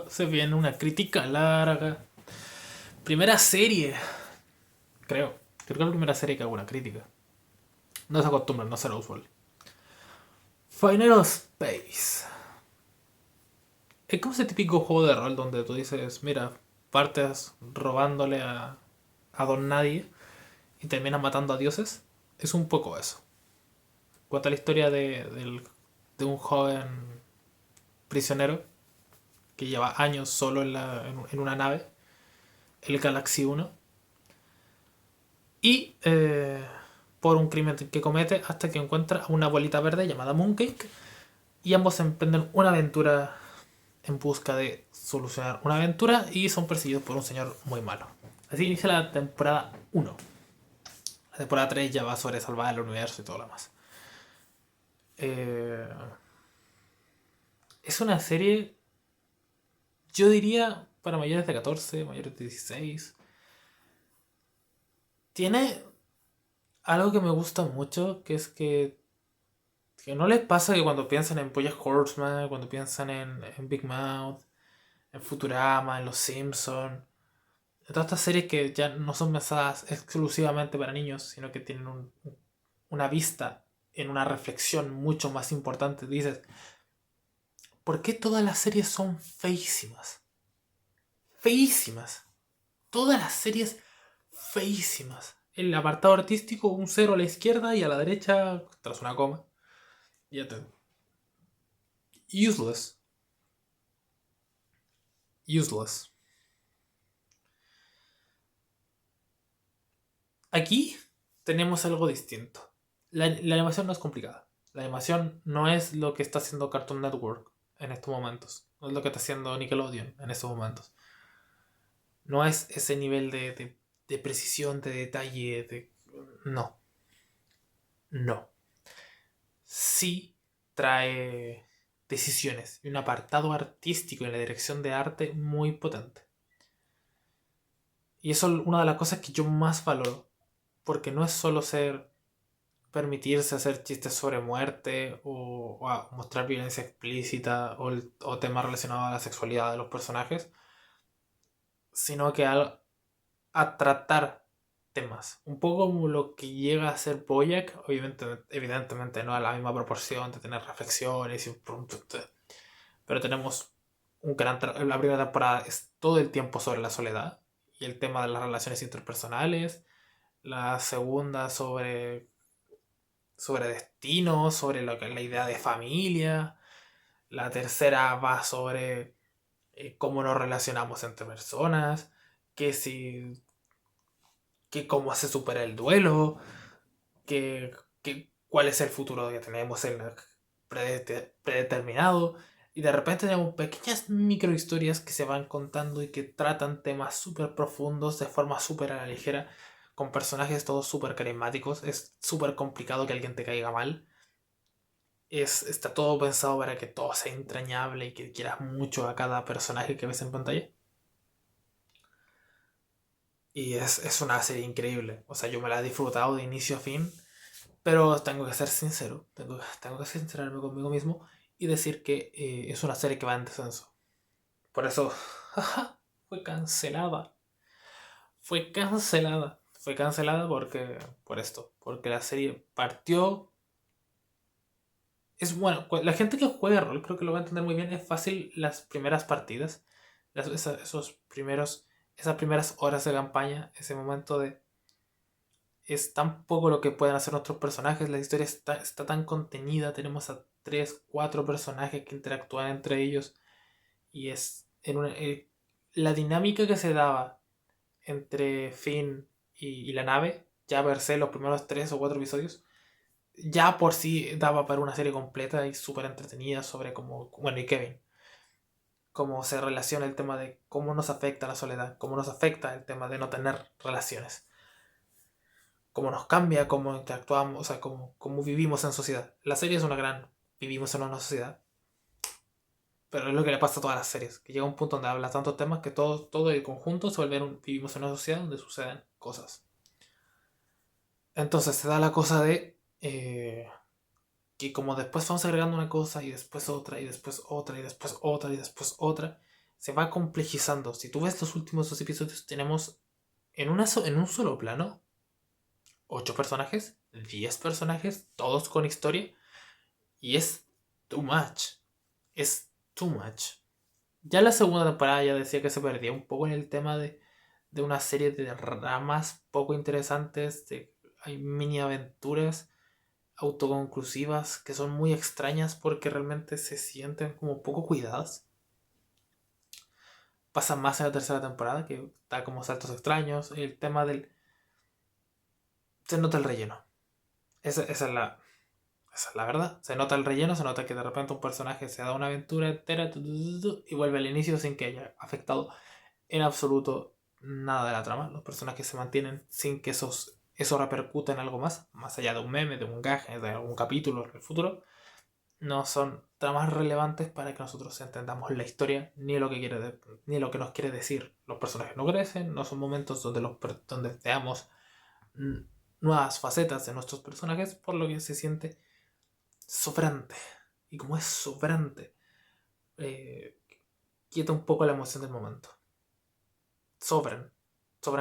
Se viene una crítica larga. Primera serie, creo. Creo que es la primera serie que hago una crítica. No se acostumbra, no será usual. Final Space. Es como ese típico juego de rol donde tú dices, mira, partes robándole a Don Nadie y terminas matando a dioses. Es un poco eso. Cuenta la historia de un joven prisionero que lleva años solo en una nave, el Galaxy 1, y por un crimen que comete hasta que encuentra a una bolita verde llamada Mooncake y ambos emprenden una aventura en busca de solucionar una aventura y son perseguidos por un señor muy malo. Así inicia la temporada 1. La temporada 3 ya va sobre salvar el universo y todo lo demás. Eh, es una serie, yo diría, para mayores de 14, mayores de 16. Tiene algo que me gusta mucho, que es que no les pasa que cuando piensan en Bojack Horseman, cuando piensan en Big Mouth, en Futurama, en Los Simpsons, en todas estas series que ya no son pensadas exclusivamente para niños, sino que tienen una vista en una reflexión mucho más importante. Dices, ¿por qué todas las series son feísimas? Feísimas. Todas las series feísimas. El apartado artístico, un cero a la izquierda y a la derecha, tras una coma. Ya te. Useless. Useless. Aquí tenemos algo distinto. La animación no es complicada. La animación no es lo que está haciendo Cartoon Network en estos momentos. No es lo que está haciendo Nickelodeon en estos momentos. No es ese nivel de precisión, de detalle, de... No. No. Sí trae decisiones y un apartado artístico en la dirección de arte muy potente. Y eso es una de las cosas que yo más valoro. Porque no es solo ser permitirse hacer chistes sobre muerte o mostrar violencia explícita o temas relacionados a la sexualidad de los personajes, sino que a tratar temas. Un poco como lo que llega a ser Boyack, obviamente, evidentemente no a la misma proporción de tener reflexiones y pero tenemos la primera temporada es todo el tiempo sobre la soledad y el tema de las relaciones interpersonales, la segunda sobre destino, sobre lo que es la idea de familia. La tercera va sobre cómo nos relacionamos entre personas, que si, que cómo se supera el duelo, cuál es el futuro que tenemos predeterminado. Y de repente tenemos pequeñas micro historias que se van contando y que tratan temas súper profundos de forma súper a la ligera, con personajes todos súper carismáticos. Es súper complicado que alguien te caiga mal. Está todo pensado para que todo sea entrañable y que quieras mucho a cada personaje que ves en pantalla. Y es una serie increíble. O sea, yo me la he disfrutado de inicio a fin. Pero tengo que ser sincero. Tengo que sincerarme conmigo mismo y decir que es una serie que va en descenso. Por eso, fue cancelada. Fue cancelada. Fue cancelada por esto. Porque la serie partió. Es bueno, la gente que juega rol creo que lo va a entender muy bien. Es fácil las primeras partidas, esas primeras horas de campaña, ese momento de. Es tan poco lo que pueden hacer nuestros personajes, la historia está tan contenida, tenemos a 3 4 personajes que interactúan entre ellos y la dinámica que se daba entre Finn y la nave, ya per se los primeros 3 o 4 episodios, ya por sí daba para una serie completa y súper entretenida sobre cómo, bueno, y Kevin, cómo se relaciona el tema de cómo nos afecta la soledad, cómo nos afecta el tema de no tener relaciones, cómo nos cambia, cómo interactuamos, o sea, cómo vivimos en sociedad. La serie es una gran, vivimos en una sociedad, pero es lo que le pasa a todas las series, que llega un punto donde habla tantos temas que todo el conjunto se vuelve vivimos en una sociedad donde suceden cosas. Entonces se da la cosa de que como después vamos agregando una cosa y después otra y después otra y después otra y después otra, se va complejizando. Si tú ves los últimos 2 episodios, tenemos en un solo plano 8 personajes, 10 personajes, todos con historia, y es too much. Es too much. Ya la segunda temporada ya decía que se perdía un poco en el tema de una serie de ramas poco interesantes, hay mini aventuras autoconclusivas que son muy extrañas porque realmente se sienten como poco cuidadas. Pasa más en la tercera temporada, que da como saltos extraños. El tema del... Se nota el relleno. Esa es la verdad. Se nota el relleno, se nota que de repente un personaje se da una aventura entera y vuelve al inicio sin que haya afectado en absoluto nada de la trama. Los personajes se mantienen sin que eso repercute en algo más allá de un meme, de un gaje, de algún capítulo en el futuro. No son tramas relevantes para que nosotros entendamos la historia ni lo que ni lo que nos quiere decir. Los personajes no crecen, no son momentos donde veamos nuevas facetas de nuestros personajes, por lo que se siente sobrante. Y como es sobrante, quita un poco la emoción del momento. Sobran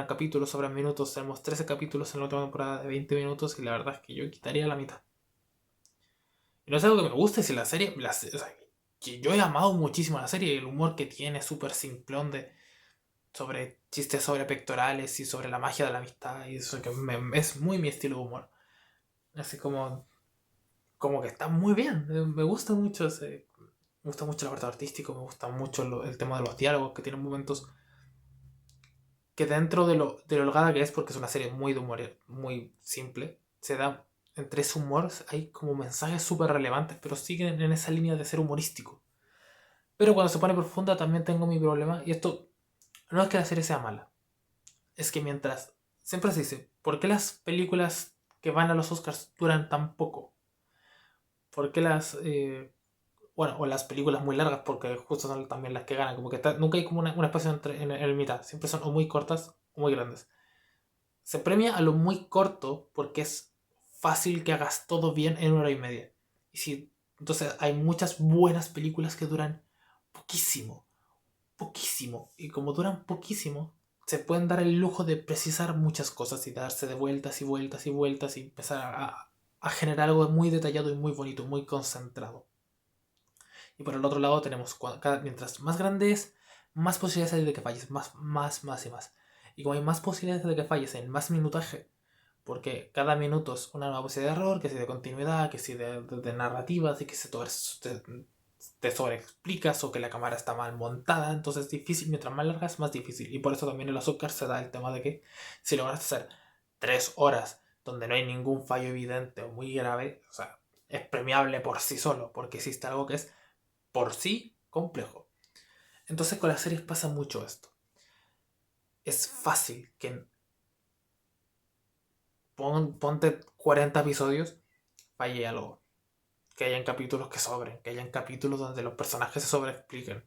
capítulos, sobran minutos. Tenemos 13 capítulos en la última temporada de 20 minutos y la verdad es que yo quitaría la mitad. Y no es algo que me guste, si la serie... o sea, que yo he amado muchísimo la serie, el humor que tiene, súper simplón sobre chistes sobre pectorales y sobre la magia de la amistad, y eso que es muy mi estilo de humor. Así como que está muy bien, me gusta mucho me gusta mucho el apartado artístico, me gusta mucho el tema de los diálogos, que tienen momentos que dentro de lo holgada que es, porque es una serie muy de humor, muy simple, se da entre ese humor, hay como mensajes súper relevantes, pero siguen en esa línea de ser humorístico. Pero cuando se pone profunda también tengo mi problema, y esto no es que la serie sea mala, es que mientras, siempre se dice, ¿por qué las películas que van a los Oscars duran tan poco? ¿Por qué bueno, o las películas muy largas, porque justo son también las que ganan, como que nunca hay como un espacio en el mitad, siempre son o muy cortas o muy grandes. Se premia a lo muy corto porque es fácil que hagas todo bien en 1 hora y media. Y si, entonces hay muchas buenas películas que duran poquísimo, poquísimo. Y como duran poquísimo, se pueden dar el lujo de precisar muchas cosas y darse de vueltas y vueltas y vueltas y empezar a generar algo muy detallado y muy bonito, muy concentrado. Y por el otro lado tenemos, mientras más grande es, más posibilidades hay de que falles, más y más. Y como hay más posibilidades de que falles en más minutaje, porque cada minuto es una nueva posibilidad de error, que si de continuidad, que si de narrativas, y que se te sobreexplicas o que la cámara está mal montada, entonces es difícil, mientras más larga es más difícil. Y por eso también en el azúcar se da el tema de que si logras hacer 3 horas donde no hay ningún fallo evidente o muy grave, o sea, es premiable por sí solo, porque existe algo que es por sí complejo. Entonces con las series pasa mucho esto. Es fácil que ponte 40 episodios, falle algo. Que hayan capítulos que sobren, que hayan capítulos donde los personajes se sobreexpliquen.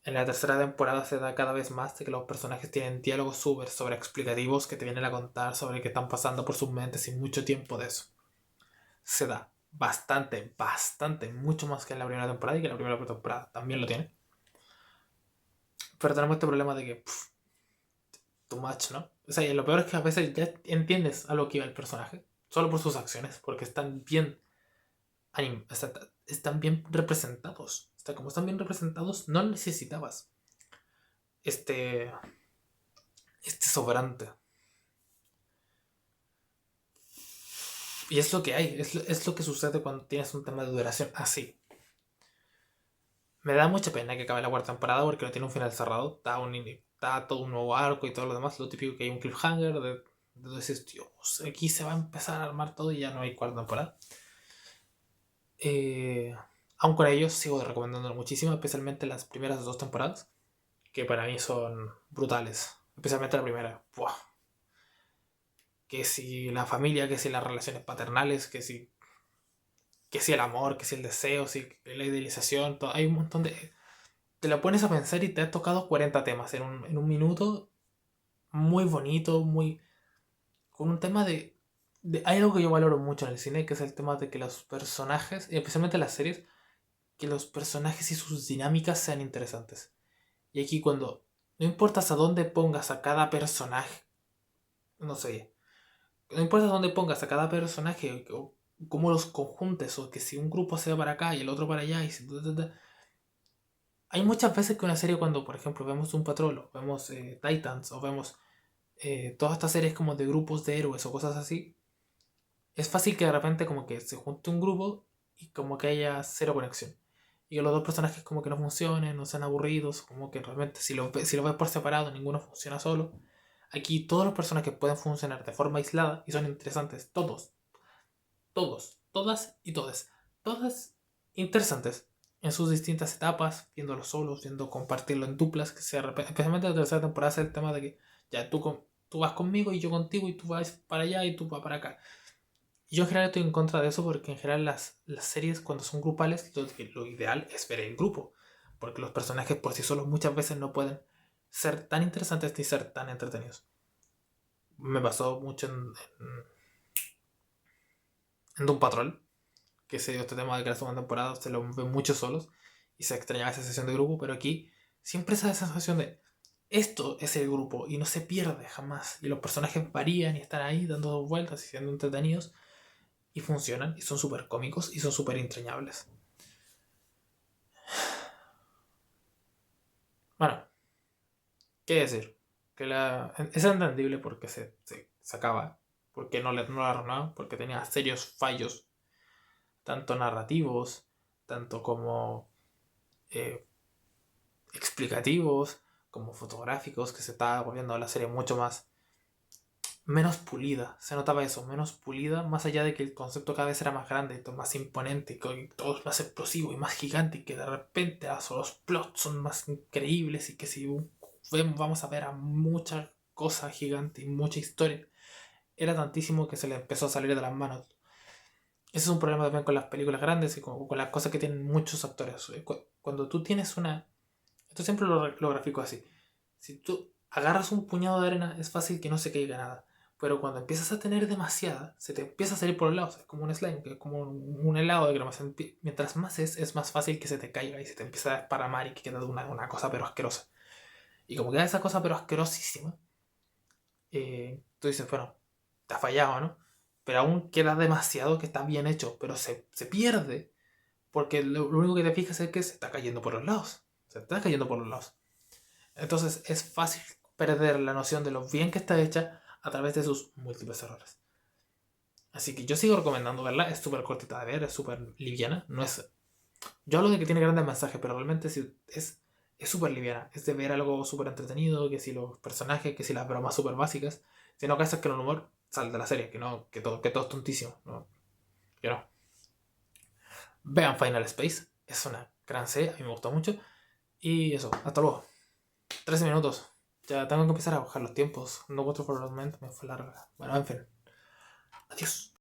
En la tercera temporada se da cada vez más de que los personajes tienen diálogos súper sobreexplicativos que te vienen a contar sobre qué están pasando por sus mentes sin mucho tiempo de eso. Se da bastante, mucho más que en la primera temporada, y que la primera temporada también lo tiene. Pero tenemos este problema de que too much, ¿no? O sea, y lo peor es que a veces ya entiendes a lo que iba el personaje, solo por sus acciones, porque están bien están bien representados. Como están bien representados, no necesitabas este, este sobrante. Y es lo que hay, es lo que sucede cuando tienes un tema de duración así. Me da mucha pena que acabe la cuarta temporada porque no tiene un final cerrado. Da todo un nuevo arco y todo lo demás. Lo típico que hay un cliffhanger de decir, Dios, aquí se va a empezar a armar todo y ya no hay cuarta temporada. Aún con ellos sigo recomendándolo muchísimo, especialmente las primeras 2 temporadas, que para mí son brutales. Especialmente la primera. Buah. Que si la familia, que si las relaciones paternales, que si el amor, que si el deseo, si la idealización, todo. Hay un montón de... Te lo pones a pensar y te has tocado 40 temas en un minuto, muy bonito, con un tema de Hay algo que yo valoro mucho en el cine, que es el tema de que los personajes, y especialmente en las series, que los personajes y sus dinámicas sean interesantes. Y aquí cuando no importa hasta dónde pongas a cada personaje, no sé, no importa dónde pongas a cada personaje o cómo los conjuntes, o que si un grupo se va para acá y el otro para allá, y hay muchas veces que una serie cuando, por ejemplo, vemos un Patrol, o vemos Titans, o vemos todas estas series como de grupos de héroes o cosas así, es fácil que de repente como que se junte un grupo y como que haya cero conexión. Y que los dos personajes como que no funcionen, no sean aburridos, como que realmente si lo ves por separado ninguno funciona solo. Aquí todos los personajes pueden funcionar de forma aislada y son interesantes, todos, todos, todas y todas. Todas interesantes en sus distintas etapas, viéndolo solos, viendo compartirlo en duplas, que sea, especialmente en la tercera temporada es el tema de que ya tú vas conmigo y yo contigo y tú vas para allá y tú vas para acá. Y yo en general estoy en contra de eso porque en general las series cuando son grupales lo ideal es ver el grupo, porque los personajes por sí solos muchas veces no pueden ser tan interesantes ni ser tan entretenidos. Me pasó mucho en Doom Patrol, que se dio este tema de que la segunda temporada se lo ven muchos solos y se extrañaba esa sensación de grupo, pero aquí siempre esa sensación de esto es el grupo y no se pierde jamás. Y los personajes varían y están ahí dando vueltas y siendo entretenidos y funcionan y son súper cómicos y son súper entrañables. Bueno, ¿qué decir? Que es entendible porque se acaba, porque no la renuevan, porque tenía serios fallos, tanto narrativos, tanto como eh, explicativos, como fotográficos, que se estaba volviendo la serie mucho más menos pulida. Se notaba eso, menos pulida, más allá de que el concepto cada vez era más grande, más imponente, y todo es más explosivo y más gigante, y que de repente los plots son más increíbles y que si vamos a ver a mucha cosa gigante y mucha historia. Era tantísimo que se le empezó a salir de las manos. Ese es un problema también con las películas grandes y con las cosas que tienen muchos actores. Cuando tú tienes una... Esto siempre lo grafico así. Si tú agarras un puñado de arena, es fácil que no se caiga nada. Pero cuando empiezas a tener demasiada, se te empieza a salir por los lados. Es como un slime, es como un helado de crema. Mientras más es más fácil que se te caiga y se te empieza a desparramar y que queda una cosa pero asquerosa. Y como queda esa cosa pero asquerosísima, tú dices, bueno, te ha fallado, ¿no? Pero aún queda demasiado que está bien hecho, pero se pierde. Porque lo único que te fijas es que se está cayendo por los lados. Se está cayendo por los lados. Entonces es fácil perder la noción de lo bien que está hecha a través de sus múltiples errores. Así que yo sigo recomendando verla, es súper cortita de ver, es súper liviana. No es... Yo hablo de que tiene grandes mensajes, pero realmente es súper liviana. Es de ver algo súper entretenido, que si los personajes, que si las bromas súper básicas. Si no caes que el humor sale de la serie, que todo es tontísimo. No, que no. Vean Final Space, es una gran serie, a mí me gustó mucho. Y eso, hasta luego. 13 minutos. Ya tengo que empezar a bajar los tiempos. No Water for Lament me fue larga. Bueno, en fin. Adiós.